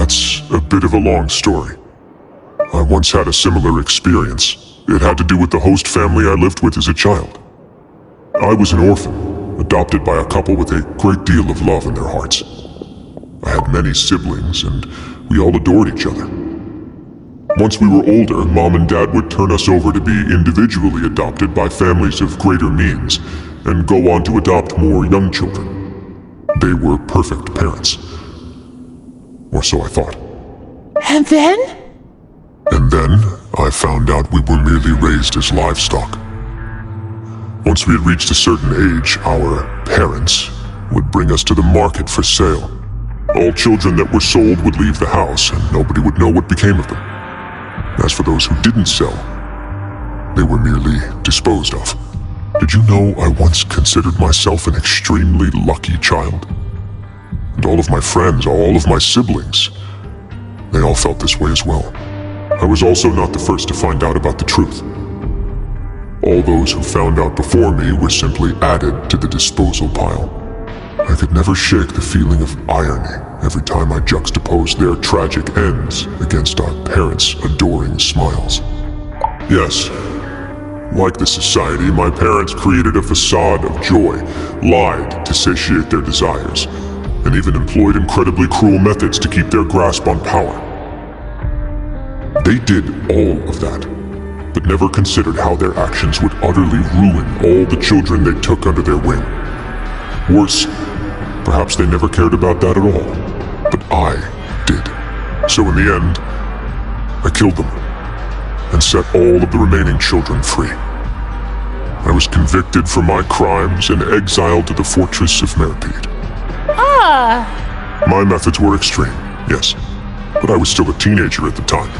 That's a bit of a long story. I once had a similar experience. It had to do with the host family I lived with as a child. I was an orphan, adopted by a couple with a great deal of love in their hearts. I had many siblings, and we all adored each other. Once we were older, Mom and Dad would turn us over to be individually adopted by families of greater means, and go on to adopt more young children. They were perfect parents. Or so I thought. And then? And then, I found out we were merely raised as livestock. Once we had reached a certain age, our parents would bring us to the market for sale. All children that were sold would leave the house, and nobody would know what became of them. As for those who didn't sell, they were merely disposed of. Did you know I once considered myself an extremely lucky child? And all of my friends, all of my siblings, they all felt this way as well. I was also not the first to find out about the truth. All those who found out before me were simply added to the disposal pile. I could never shake the feeling of irony every time I juxtaposed their tragic ends against our parents' adoring smiles. Yes, like the society, my parents created a facade of joy, lied to satiate their desires, and even employed incredibly cruel methods to keep their grasp on power. They did all of that, but never considered how their actions would utterly ruin all the children they took under their wing. Worse, perhaps they never cared about that at all, but I did. So in the end, I killed them and set all of the remaining children free. I was convicted for my crimes and exiled to the fortress of Meripede. My methods were extreme, yes, but I was still a teenager at the time.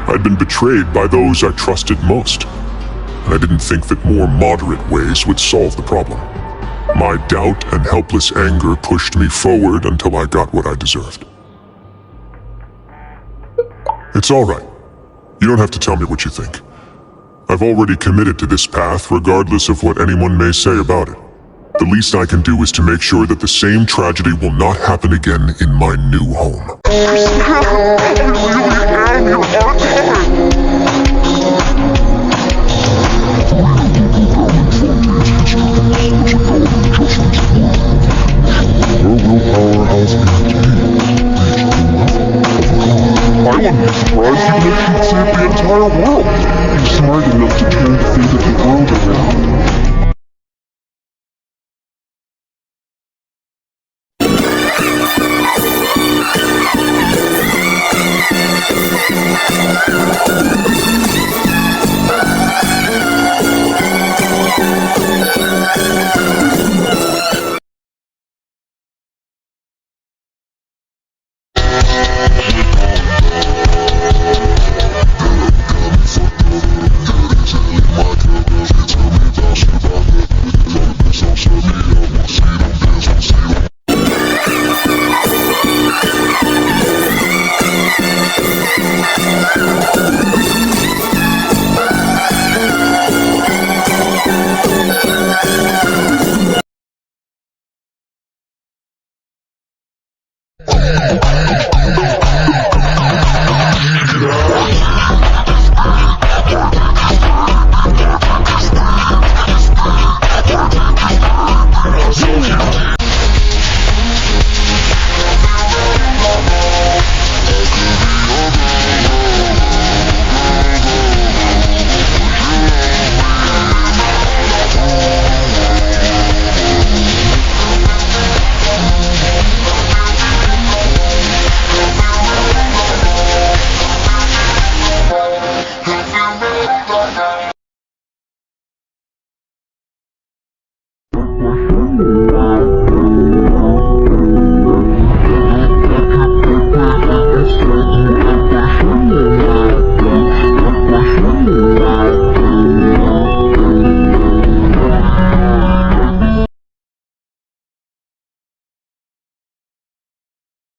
I'd been betrayed by those I trusted most, and I didn't think that more moderate ways would solve the problem. My doubt and helpless anger pushed me forward until I got what I deserved. It's all right. You don't have to tell me what you think. I've already committed to this path, regardless of what anyone may say about it. The least I can do is to make sure that the same tragedy will not happen again in my new home. Willpower has I wouldn't be surprised even if she'd save the entire world. You're smart enough to turn the fate of the world around. Wriothesly.